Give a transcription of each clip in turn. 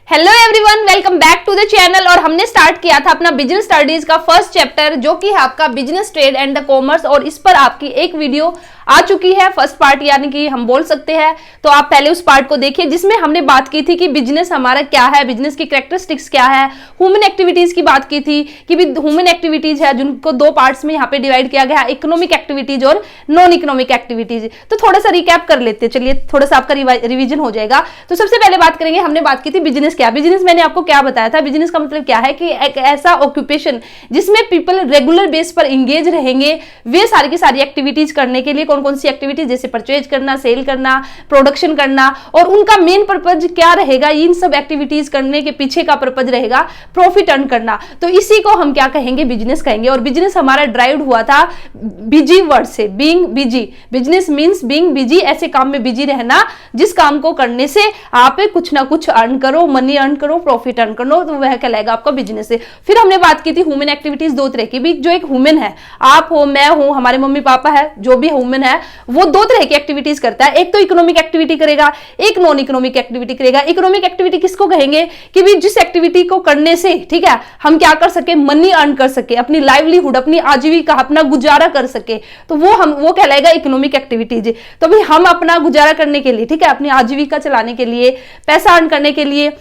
Hello everyone, welcome back to the channel. और हमने start किया था अपना बिजनेस स्टडीज का फर्स्ट चैप्टर, जो कि है आपका business trade and the commerce. और इस पर आपकी एक वीडियो आ चुकी है, फर्स्ट पार्ट, यानी कि हम बोल सकते हैं। तो आप पहले उस पार्ट को देखिए, जिसमें हमने बात की थी कि बिजनेस हमारा क्या है, बिजनेस की कैरेक्टरिस्टिक्स क्या है, ह्यूमन एक्टिविटीज की बात की थी कि ह्यूमन एक्टिविटीज है जिनको दो पार्ट्स में यहाँ पे डिवाइड किया गया है, इकोनॉमिक एक्टिविटीज और नॉन इकोनॉमिक एक्टिविटीज। तो थोड़ा सा रिकैप कर लेते हैं, चलिए थोड़ा सा आपका रिवीजन हो जाएगा। तो सबसे पहले बात करेंगे, हमने बात की थी बिजनेस क्या। बिजनेस मैंने आपको क्या बताया था, बिजनेस का मतलब क्या है कि एक ऐसा ऑक्यूपेशन जिसमें पीपल रेगुलर बेस पर इंगेज रहेंगे, वे सारी की सारी एक्टिविटीज करने के लिए। कौन कौन सी एक्टिविटीज, जैसे परचेज करना, सेल करना, प्रोडक्शन करना, और उनका मेन पर्पज क्या रहेगा, इन सब एक्टिविटीज करने के पीछे का पर्पज रहेगा प्रॉफिट अर्न करना। तो इसी को हम क्या कहेंगे, बिजनेस कहेंगे। और बिजनेस हमारा ड्राइव हुआ था बिजी वर्ड से, being busy. Business means being busy, ऐसे काम में बिजी रहना जिस काम को करने से आप कुछ ना कुछ अर्न करो, मनी अर्न करो, प्रॉफिट अर्न करो, तो वह कहलाएगा आपका बिजनेस है। फिर हमने बात की थी ह्यूमन एक्टिविटीज दो तरह की भी। जो एक ह्यूमन है, आप हो, मैं हूं, हमारे मम्मी पापा है, जो भी ह्यूमन है वो दो तरह की एक्टिविटीज करता है। एक तो इकोनॉमिक एक्टिविटी करेगा, एक नॉन इकोनॉमिक एक्टिविटी करेगा। इकोनॉमिक एक्टिविटी किसको कहेंगे कि भी जिस एक्टिविटी को करने से, ठीक है, हम क्या कर सके, मनी अर्न कर सके, अपनी लाइवलीहुड, अपनी आजीविका, अपना गुजारा कर सके, तो वो कहलाएगा इकोनॉमिक एक्टिविटीज। तो भी हम अपना गुजारा करने के लिए, ठीक है, अपनी आजीविका चलाने के लिए, पैसा अर्न करने के लिए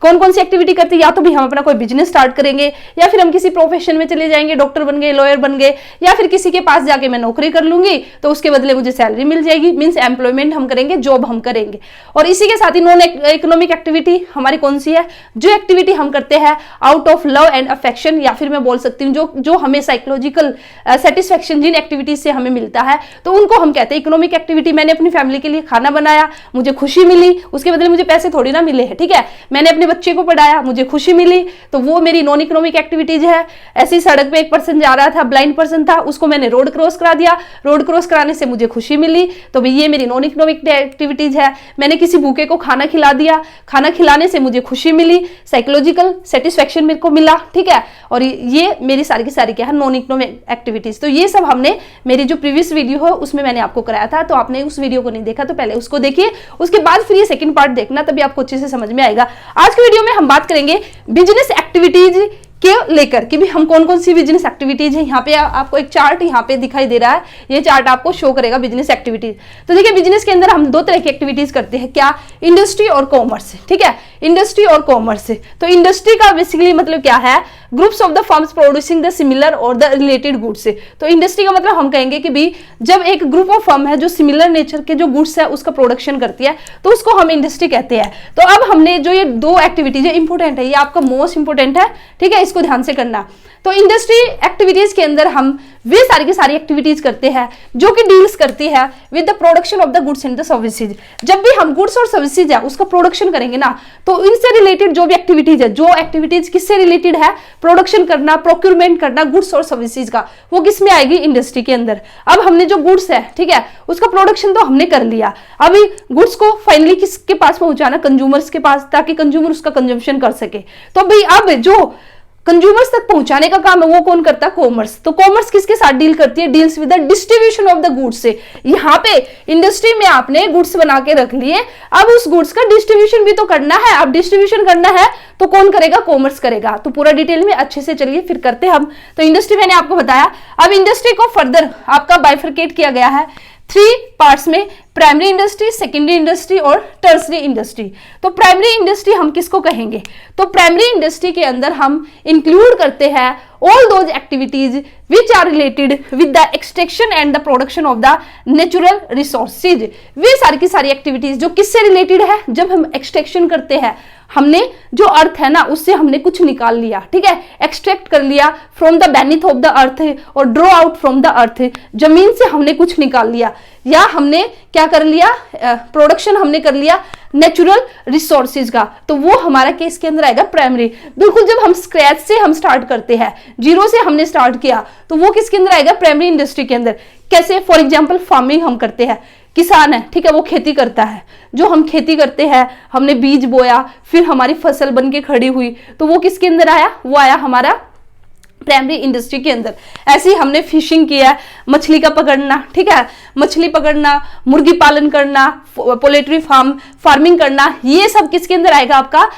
कौन कौन सी एक्टिविटी करते हैं, या तो भी हम अपना कोई बिजनेस स्टार्ट करेंगे, या फिर हम किसी प्रोफेशन में चले जाएंगे, डॉक्टर बन गए, लॉयर बन गए, या फिर किसी के पास जाके मैं नौकरी कर लूंगी तो उसके बदले मुझे सैलरी मिल जाएगी, मींस एम्प्लॉयमेंट हम करेंगे, जॉब हम करेंगे। और इसी के साथ ही नॉन इकोनॉमिक एक्टिविटी हमारी कौन सी है, जो एक्टिविटी हम करते हैं out of love and affection, या फिर मैं बोल सकती हूँ जो हमें साइकोलॉजिकल सेटिस्फेक्शन जिन एक्टिविटीज से हमें मिलता है, तो उनको हम कहते हैं इकोनॉमिक एक्टिविटी। मैंने अपनी फैमिली के लिए खाना बनाया, मुझे खुशी मिली, उसके बदले मुझे पैसे थोड़ी ना मिले हैं, ठीक है। मैंने अपने बच्चे को पढ़ाया, मुझे खुशी मिली, तो वो मेरी नॉन इकोनॉमिक एक्टिविटीज है। ऐसी सड़क पे एक पर्सन जा रहा था, ब्लाइंड पर्सन था, उसको मैंने रोड क्रॉस करा दिया, रोड क्रॉस कराने से मुझे खुशी मिली, तो ये मेरी नॉन इकोनॉमिक एक्टिविटीज है। मैंने किसी भूखे को खाना खिला दिया, खाना खिलाने से मुझे खुशी मिली, साइकोलॉजिकल सेटिस्फेक्शन मेरे को मिला, ठीक है। और ये मेरी सारी की सारी क्या है, नॉन इकोनॉमिक एक्टिविटीज। तो ये सब हमने मेरी जो प्रीवियस वीडियो है उसमें मैंने आपको कराया था। तो आपने उस वीडियो को नहीं देखा तो पहले उसको देखिए, उसके बाद फिर ये सेकंड पार्ट देखना, तभी आपको अच्छे से समझ में आएगा। आज की वीडियो में हम बात करेंगे बिजनेस एक्टिविटीज के लेकर कि भी हम कौन कौन सी बिजनेस एक्टिविटीज है। यहाँ पे आपको एक चार्ट यहाँ पे दिखाई दे रहा है, ये चार्ट आपको शो करेगा बिजनेस एक्टिविटीज। तो देखिए, बिजनेस के अंदर हम दो तरह की एक्टिविटीज करते हैं, क्या, इंडस्ट्री और कॉमर्स, ठीक है, इंडस्ट्री और कॉमर्स। तो इंडस्ट्री का बेसिकली मतलब क्या है, groups of the firms producing the similar और द रिलेटेड गुड्स। तो इंडस्ट्री का मतलब हम कहेंगे कि भी जब एक ग्रुप ऑफ फर्म है जो सिमिलर नेचर के जो गुड्स है उसका प्रोडक्शन करती है, तो उसको हम इंडस्ट्री कहते हैं। तो अब हमने जो ये दो एक्टिविटीज है, इंपॉर्टेंट है, ये आपका मोस्ट इंपॉर्टेंट है, ठीक है, इसको ध्यान से करना। तो इंडस्ट्री एक्टिविटीज के अंदर हम वे सारी की सारी एक्टिविटीज करते हैं जो कि डील्स करती है with the production of the goods and the services. जब भी हम गुड्स और सर्विसेज है उसका प्रोडक्शन करेंगे ना, तो इनसे रिलेटेड जो भी एक्टिविटीज है, जो एक्टिविटीज किससे रिलेटेड है, प्रोडक्शन करना, प्रोक्यूरमेंट करना गुड्स और सर्विसेज का, वो किस में आएगी, इंडस्ट्री के अंदर। अब हमने जो गुड्स है, ठीक है, उसका प्रोडक्शन तो हमने कर लिया, अभी गुड्स को फाइनली किसके पास पहुंचाना, कंज्यूमर्स के पास, ताकि कंज्यूमर उसका कंजम्पशन कर सके। तो भाई अब जो कंज्यूमर्स तक पहुंचाने का काम है वो कौन करता है, कॉमर्स। तो कॉमर्स किसके साथ डील करती है, deals with the distribution of the goods से। यहाँ पे इंडस्ट्री में आपने गुड्स बना के रख लिए, अब उस गुड्स का डिस्ट्रीब्यूशन भी तो करना है। अब डिस्ट्रीब्यूशन करना है तो कौन करेगा, कॉमर्स करेगा। तो पूरा डिटेल में अच्छे से चलिए फिर करते हैं हम। तो इंडस्ट्री मैंने आपको बताया। अब इंडस्ट्री को फर्दर आपका बाइफरकेट किया गया है 3 पार्ट्स में, प्राइमरी इंडस्ट्री, सेकेंडरी इंडस्ट्री और टर्सरी इंडस्ट्री। तो प्राइमरी इंडस्ट्री हम किसको कहेंगे, तो प्राइमरी इंडस्ट्री के अंदर हम इंक्लूड करते हैं all those activities which are related with the extraction and the production of the natural resources. वे सारी की सारी एक्टिविटीज जो किससे रिलेटेड है, जब हम एक्सट्रैक्शन करते हैं, हमने जो अर्थ है ना उससे हमने कुछ निकाल लिया, ठीक है, एक्सट्रैक्ट कर लिया from the beneath of the earth और draw out from the earth, जमीन से हमने कुछ निकाल लिया, या हमने क्या कर लिया, प्रोडक्शन हमने कर लिया नेचुरल रिसोर्सेज का, तो वो हमारा केस के अंदर आएगा प्राइमरी। बिल्कुल जब हम स्क्रैच से हम स्टार्ट करते हैं, जीरो से हमने स्टार्ट किया, तो वो किसके अंदर आएगा, प्राइमरी इंडस्ट्री के अंदर। कैसे, फॉर एग्जांपल फार्मिंग हम करते हैं, किसान है, ठीक है, वो खेती करता है, जो हम खेती करते हैं, हमने बीज बोया, फिर हमारी फसल बन के खड़ी हुई, तो वो किसके अंदर आया, वो आया हमारा प्राइमरी इंडस्ट्री के अंदर। ऐसे ही हमने फिशिंग किया, मछली का पकड़ना, ठीक है, मछली पकड़ना, मुर्गी पालन करना, पोल्ट्री फार्मिंग करना, ये सब किसके अंदर आएगा, आपका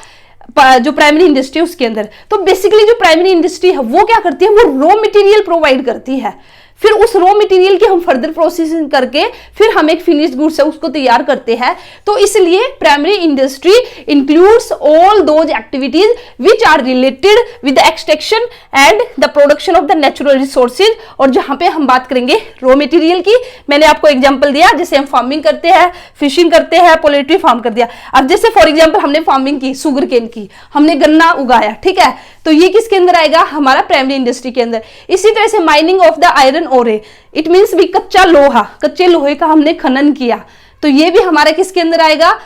जो प्राइमरी इंडस्ट्री है उसके अंदर। तो बेसिकली जो प्राइमरी इंडस्ट्री है वो क्या करती है, वो रॉ मटेरियल प्रोवाइड करती है, फिर उस रॉ मटेरियल की हम फर्दर प्रोसेसिंग करके फिर हम एक फिनिश्ड गुड्स है उसको तैयार करते हैं। तो इसलिए primary industry includes all those activities which are related with the extraction and the production of the natural resources. और जहां पे हम बात करेंगे रॉ मटेरियल की, मैंने आपको एग्जांपल दिया, जैसे हम फार्मिंग करते हैं, फिशिंग करते हैं, पोल्ट्री फार्म कर दिया। अब जैसे फॉर एग्जांपल हमने फार्मिंग की, शुगर केन की, हमने गन्ना उगाया, ठीक है, तो ये किसके अंदर आएगा, हमारा प्राइमरी इंडस्ट्री के अंदर। इसी तरह से माइनिंग ऑफ द आयरन ओरे, इट मींस भी कच्चा लोहा, कच्चे लोहे का हमने खनन किया, तो ये भी हमारा किसके अंदर आएगा,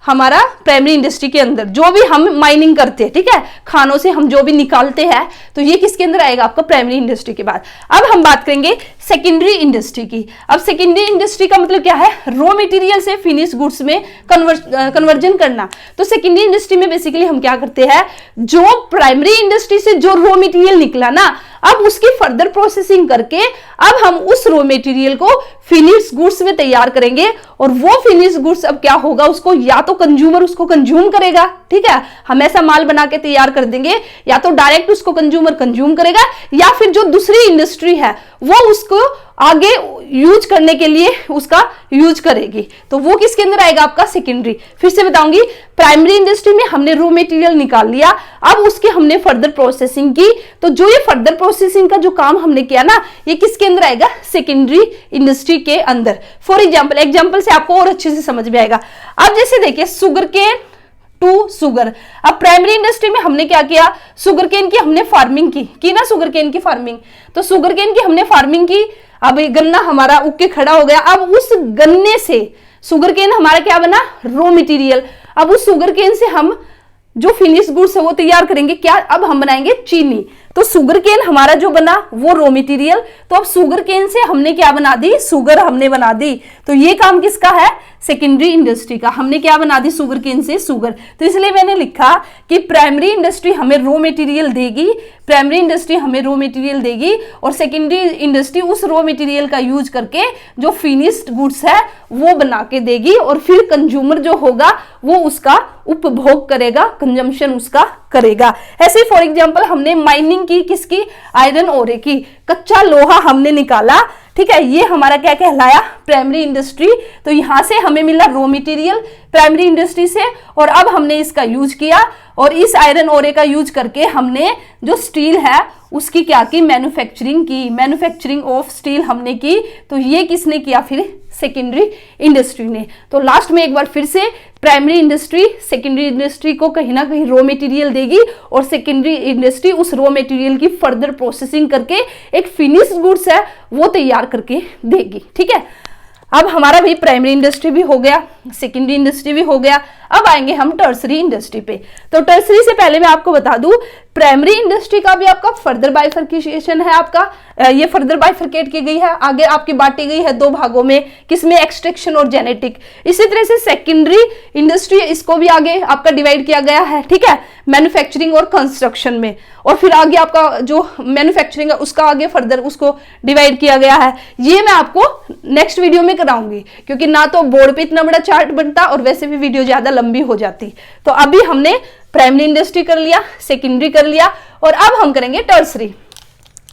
हमारा प्राइमरी इंडस्ट्री के अंदर। जो भी हम माइनिंग करते हैं, ठीक है, खानों से हम जो भी निकालते हैं, तो ये किसके अंदर आएगा, आपका प्राइमरी इंडस्ट्री के बाद। अब हम बात करेंगे सेकेंडरी इंडस्ट्री की। अब सेकेंडरी इंडस्ट्री का मतलब क्या है, रॉ मटेरियल से फिनिश गुड्स में कन्वर्जन करना। तो सेकेंडरी इंडस्ट्री में बेसिकली हम क्या करते हैं, जो प्राइमरी इंडस्ट्री से जो रॉ मटेरियल निकला ना, अब उसकी फर्दर प्रोसेसिंग करके अब हम उस रॉ मटेरियल को फिनिश गुड्स में तैयार करेंगे। और वो फिनिश गुड्स अब क्या होगा, उसको या तो कंज्यूमर उसको कंज्यूम करेगा, ठीक है, हम ऐसा माल बना के तैयार कर देंगे, या तो डायरेक्ट उसको कंज्यूमर कंज्यूम करेगा, या फिर जो दूसरी इंडस्ट्री है वो उसको आगे यूज करने के लिए उसका यूज करेगी। तो वो किसके अंदर आएगा, आपका सेकेंडरी। फिर से बताऊंगी, प्राइमरी इंडस्ट्री में हमने रॉ मटेरियल निकाल लिया, अब उसके हमने फर्दर प्रोसेसिंग की, तो जो ये फर्दर प्रोसेसिंग का जो काम हमने किया ना, ये किसके अंदर आएगा, सेकेंडरी इंडस्ट्री के अंदर। फॉर एग्जाम्पल से आपको और अच्छे से समझ में आएगा। अब जैसे देखिए, शुगर केन टू शुगर। अब प्राइमरी इंडस्ट्री में हमने क्या किया, शुगर केन की हमने फार्मिंग की ना, शुगर केन की फार्मिंग, तो शुगर केन की हमने फार्मिंग की, अब गन्ना हमारा उग के खड़ा हो गया। अब उस गन्ने से शुगर केन हमारा क्या बना, रॉ मटेरियल। अब उस शुगर केन से हम जो फिनिश गुड्स है वो तैयार करेंगे, क्या, अब हम बनाएंगे चीनी। तो शुगर केन हमारा जो बना वो रॉ मटेरियल, तो अब शुगर केन से हमने क्या बना दी, शुगर हमने बना दी। तो ये काम किसका है, सेकेंडरी इंडस्ट्री का। हमने क्या बना दी, शुगर केन से शुगर। तो इसलिए मैंने लिखा कि प्राइमरी इंडस्ट्री हमें रॉ मटेरियल देगी, प्राइमरी इंडस्ट्री हमें रॉ मटेरियल देगी, और सेकेंडरी इंडस्ट्री उस रॉ मटेरियल का यूज करके जो फिनिश्ड गुड्स है वो बना के देगी, और फिर कंज्यूमर जो होगा वो उसका उपभोग करेगा, कंजम्पशन उसका करेगा। ऐसे फॉर एग्जांपल हमने माइनिंग की, किसकी, आयरन ओरे की, कच्चा लोहा हमने निकाला, ठीक है, ये हमारा क्या कहलाया, प्राइमरी इंडस्ट्री। तो यहां से हमें मिला रॉ मटेरियल प्राइमरी इंडस्ट्री से, और अब हमने इसका यूज किया, और इस आयरन ओरे का यूज करके हमने जो स्टील है उसकी क्या की, मैन्युफैक्चरिंग की, मैन्युफैक्चरिंग ऑफ स्टील हमने की। तो ये किसने किया, फिर सेकेंडरी इंडस्ट्री ने। तो लास्ट में एक बार फिर से, प्राइमरी इंडस्ट्री सेकेंडरी इंडस्ट्री को कहीं ना कहीं रॉ मटेरियल देगी, और सेकेंडरी इंडस्ट्री उस रॉ मटेरियल की फर्दर प्रोसेसिंग करके एक फिनिश गुड्स है वो तैयार करके देगी, ठीक है। अब हमारा भाई प्राइमरी इंडस्ट्री भी हो गया, सेकेंडरी इंडस्ट्री भी हो गया। अब आएंगे हम टर्सरी इंडस्ट्री पे। तो टर्सरी से पहले मैं आपको बता दूं, प्राइमरी इंडस्ट्री का भी आपका फर्दर बाइफर्केशन है, आपका ये फर्दर बाइफर्केट की गई है, आगे आपकी बांटी गई है दो भागों में, किसमें, एक्सट्रैक्शन और जेनेटिक। इसी तरह से सेकेंडरी इंडस्ट्री, इसको भी आगे आपका डिवाइड किया गया है, ठीक है, मैन्युफैक्चरिंग और कंस्ट्रक्शन में, और फिर आगे आपका जो मैन्युफैक्चरिंग है उसका आगे फर्दर उसको डिवाइड किया गया है। ये मैं आपको नेक्स्ट वीडियो में कराऊंगी, क्योंकि ना तो बोर्ड पे इतना बड़ा चार्ट बनता और वैसे भी वीडियो ज्यादा लंबी हो जाती। तो अभी हमने प्राइमरी इंडस्ट्री कर लिया, सेकेंडरी कर लिया, और अब हम करेंगे टर्सरी।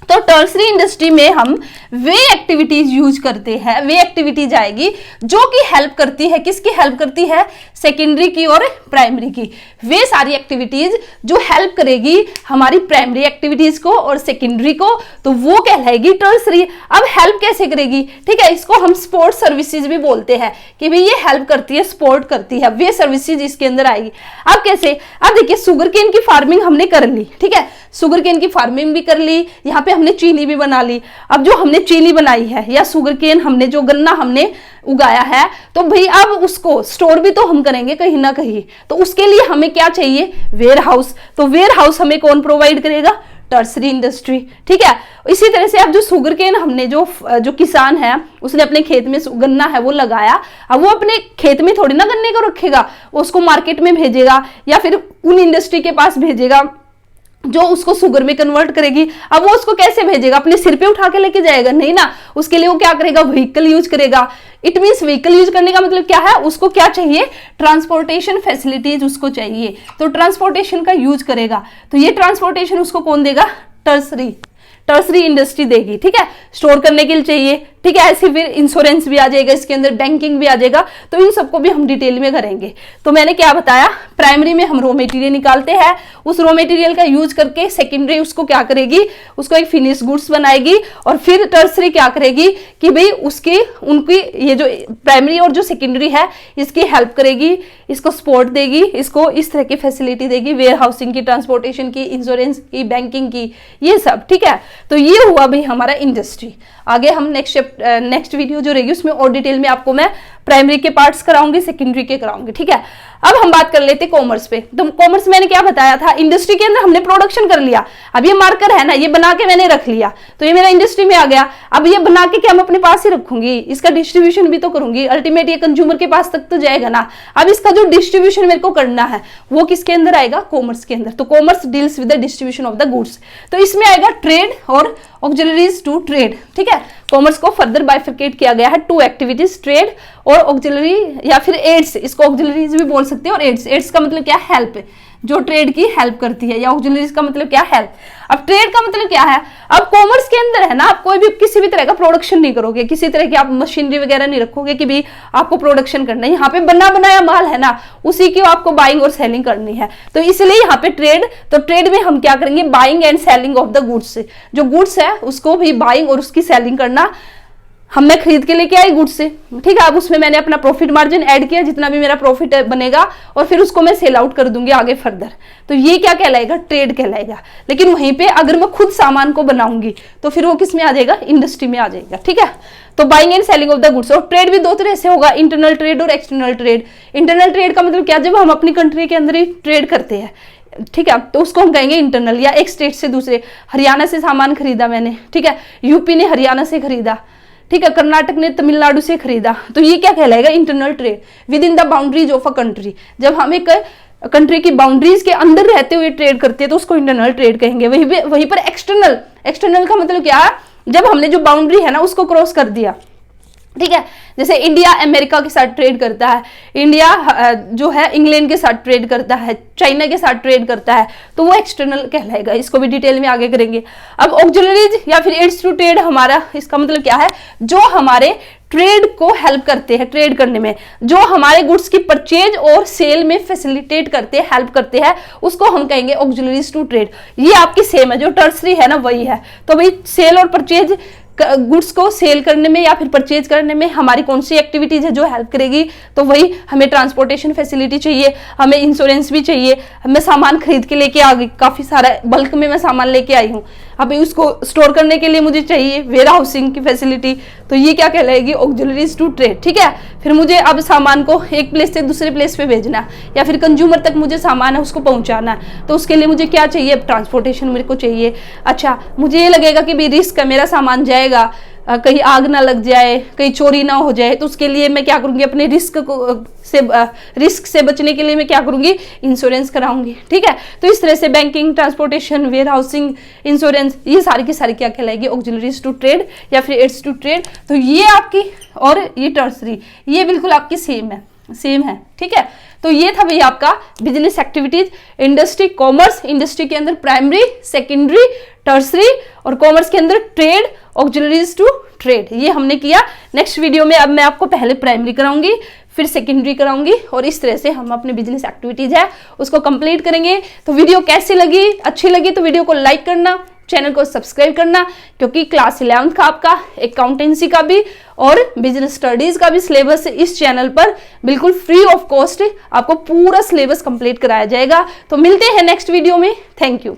तो टर्सरी इंडस्ट्री में हम वे एक्टिविटीज यूज करते हैं, वे एक्टिविटीज आएगी जो कि हेल्प करती है, किसकी हेल्प करती है, सेकेंडरी की और प्राइमरी की। वे सारी एक्टिविटीज जो हेल्प करेगी हमारी प्राइमरी एक्टिविटीज को और सेकेंडरी को, तो वो कहलाएगी टर्सरी। अब हेल्प कैसे करेगी, ठीक है, इसको हम स्पोर्ट सर्विसेज भी बोलते हैं कि भाई ये हेल्प करती है, सपोर्ट करती है, वे सर्विसेज इसके अंदर आएगी। अब कैसे, अब देखिए, शुगर केन की फार्मिंग हमने कर ली, ठीक है, शुगर केन की फार्मिंग भी कर ली, यहाँ पे हमने चीनी भी बना ली। अब जो हमने चीनी बनाई है या शुगर केन हमने जो गन्ना हमने उगाया है, तो भाई अब उसको स्टोर भी तो हम करेंगे कहीं ना कहीं, तो उसके लिए हमें क्या चाहिए, वेयर हाउस। तो वेयर हाउस हमें कौन प्रोवाइड करेगा, टर्सरी इंडस्ट्री, ठीक है। इसी तरह से अब जो शुगर केन हमने जो किसान है उसने अपने खेत में गन्ना है वो लगाया, अब वो अपने खेत में थोड़ी ना गन्ने को रखेगा, वो उसको मार्केट में भेजेगा या फिर उन इंडस्ट्री के पास भेजेगा जो उसको शुगर में कन्वर्ट करेगी। अब वो उसको कैसे भेजेगा, अपने सिर पे उठा के लेके जाएगा नहीं ना, उसके लिए वो क्या करेगा, व्हीकल यूज करेगा। इट मीन्स व्हीकल यूज करने का मतलब क्या है, उसको क्या चाहिए, ट्रांसपोर्टेशन फैसिलिटीज उसको चाहिए, तो ट्रांसपोर्टेशन का यूज करेगा। तो ये ट्रांसपोर्टेशन उसको कौन देगा, टर्सरी इंडस्ट्री देगी, ठीक है, स्टोर करने के लिए चाहिए, ठीक है। ऐसे फिर इंश्योरेंस भी आ जाएगा इसके अंदर, बैंकिंग भी आ जाएगा, तो इन सबको भी हम डिटेल में करेंगे। तो मैंने क्या बताया, प्राइमरी में हम रॉ मटेरियल निकालते हैं, उस रॉ मटेरियल का यूज करके सेकेंडरी उसको क्या करेगी, उसको एक फिनिश गुड्स बनाएगी, और फिर टर्सरी क्या करेगी कि भाई उसकी उनकी ये जो प्राइमरी और जो सेकेंडरी है इसकी हेल्प करेगी, इसको सपोर्ट देगी, इसको इस तरह की फैसिलिटी देगी, वेयर हाउसिंग की, ट्रांसपोर्टेशन की, इंश्योरेंस की, बैंकिंग की, ये सब, ठीक है। तो ये हुआ भाई हमारा इंडस्ट्री। आगे हम नेक्स्ट वीडियो जो रहेगी उसमें और डिटेल में आपको मैं प्राइमरी के पार्ट्स कराऊंगी, सेकेंडरी के कराऊंगी, ठीक है। अब हम बात कर लेते कॉमर्स पे। तो कॉमर्स मैंने क्या बताया था, इंडस्ट्री के अंदर हमने प्रोडक्शन कर लिया, अब ये मार्कर है ना, ये बना के मैंने रख लिया, तो ये मेरा इंडस्ट्री में आ गया। अब ये बना के क्या मैं अपने पास ही रखूंगी, इसका डिस्ट्रीब्यूशन भी तो करूंगी, अल्टीमेट ये कंज्यूमर के पास तक तो जाएगा ना। अब इसका जो डिस्ट्रीब्यूशन मेरे को करना है वो किसके अंदर आएगा, कॉमर्स के अंदर। तो commerce deals with the distribution of the goods, तो इसमें आएगा ट्रेड और ऑक्सिलरीज टू ट्रेड, ठीक है। कॉमर्स को फर्दर बाइफरकेट किया गया है, टू एक्टिविटीज, ट्रेड और ऑक्सिलरी या फिर एड्स, इसको ऑक्सिलरीज भी बोल सकते हैं, और एड्स का मतलब क्या, हेल्प, जो ट्रेड की हेल्प करती है, या ऑक्सिलरीज का मतलब क्या, हेल्प। अब ट्रेड का मतलब क्या है, अब कॉमर्स के अंदर है ना, आप कोई भी किसी भी तरह का प्रोडक्शन नहीं करोगे, किसी तरह की आप मशीनरी वगैरह नहीं रखोगे कि भी आपको प्रोडक्शन करना है, यहाँ पे बना बनाया माल है ना, उसी की आपको बाइंग और सेलिंग करनी है। तो इसलिए यहाँ पे ट्रेड, तो ट्रेड में हम क्या करेंगे, buying and selling of the goods, जो गुड्स है उसको भी बाइंग और उसकी सेलिंग करना। मैं खरीद के लेके आई गुड्स से, ठीक है, अब उसमें मैंने अपना प्रॉफिट मार्जिन ऐड किया, जितना भी मेरा प्रॉफिट बनेगा, और फिर उसको मैं सेल आउट कर दूंगी आगे फर्दर, तो ये क्या कहलाएगा, ट्रेड कहलाएगा। लेकिन वहीं पे अगर मैं खुद सामान को बनाऊंगी तो फिर वो किस में आ जाएगा, इंडस्ट्री में आ जाएगा, ठीक है। तो buying and selling of the goods, और ट्रेड भी दो तरह से होगा, इंटरनल ट्रेड और एक्सटर्नल ट्रेड। इंटरनल ट्रेड का मतलब क्या, जब हम अपनी कंट्री के अंदर ही ट्रेड करते हैं, ठीक है, तो उसको हम कहेंगे इंटरनल, या एक स्टेट से दूसरे, हरियाणा से सामान खरीदा मैंने, ठीक है, यूपी ने हरियाणा से खरीदा, ठीक है, कर्नाटक ने तमिलनाडु से खरीदा, तो ये क्या कहलाएगा, internal trade with in the boundaries of a country. जब हम एक कंट्री की बाउंड्रीज के अंदर रहते हुए ट्रेड करते हैं तो उसको इंटरनल ट्रेड कहेंगे। वहीं पर एक्सटर्नल का मतलब क्या है, जब हमने जो बाउंड्री है ना उसको क्रॉस कर दिया, ठीक है, जैसे इंडिया अमेरिका के साथ ट्रेड करता है, इंडिया जो है इंग्लैंड के साथ ट्रेड करता है, चाइना के साथ ट्रेड करता है, तो वो एक्सटर्नल कहलाएगा। इसको भी डिटेल में आगे करेंगे। अब ऑक्सिलरीज या फिर एड्स टू ट्रेड, हमारा इसका मतलब क्या है, जो हमारे ट्रेड को हेल्प करते हैं, ट्रेड करने में, जो हमारे गुड्स की परचेज और सेल में फैसिलिटेट करते हैं, हेल्प करते हैं, उसको हम कहेंगे ऑक्सिलरीज टू ट्रेड। ये आपकी सेम है, जो टर्सरी है ना वही है। तो भाई सेल और परचेज, गुड्स को सेल करने में या फिर परचेज करने में हमारी कौन सी एक्टिविटीज है जो हेल्प करेगी, तो वही हमें ट्रांसपोर्टेशन फैसिलिटी चाहिए, हमें इंश्योरेंस भी चाहिए। मैं सामान खरीद के लेके आ गई, काफी सारा बल्क में मैं सामान लेके आई हूँ, अभी उसको स्टोर करने के लिए मुझे चाहिए वेयर हाउसिंग की फैसिलिटी, तो ये क्या कहलाएगी, ऑक्सिलरीज टू ट्रेड, ठीक है। फिर मुझे अब सामान को एक प्लेस से दूसरे प्लेस पे भेजना, या फिर कंज्यूमर तक मुझे सामान है उसको पहुंचाना, तो उसके लिए मुझे क्या चाहिए, ट्रांसपोर्टेशन मेरे को चाहिए। अच्छा, मुझे ये लगेगा कि भी रिस्क है, मेरा सामान जाएगा, कहीं आग ना लग जाए, कहीं चोरी ना हो जाए, तो उसके लिए मैं क्या करूंगी, अपने रिस्क से बचने के लिए मैं क्या करूंगी, इंश्योरेंस कराऊंगी, ठीक है। तो इस तरह से banking, transportation, warehousing, insurance, ये सारी की सारी क्या कहलाएगी, ऑक्सिलरीज टू ट्रेड या फिर एड्स टू ट्रेड। तो ये आपकी, और ये टर्सरी, ये बिल्कुल आपकी सेम है, ठीक है। तो ये था भाई आपका business activities, industry, commerce, industry के अंदर प्राइमरी, सेकेंडरी, टर्सरी, और कॉमर्स के अंदर ट्रेड, ऑक्सिलरीज टू ट्रेड, ये हमने किया। नेक्स्ट वीडियो में अब मैं आपको पहले प्राइमरी कराऊंगी, फिर सेकेंडरी कराऊंगी, और इस तरह से हम अपने बिजनेस एक्टिविटीज है उसको कंप्लीट करेंगे। तो वीडियो कैसी लगी, अच्छी लगी तो वीडियो को लाइक करना, चैनल को सब्सक्राइब करना, क्योंकि क्लास 11th का आपका अकाउंटेंसी का भी और बिजनेस स्टडीज का भी सिलेबस इस चैनल पर बिल्कुल फ्री ऑफ कॉस्ट आपको पूरा सिलेबस कंप्लीट कराया जाएगा। तो मिलते हैं नेक्स्ट वीडियो में, थैंक यू।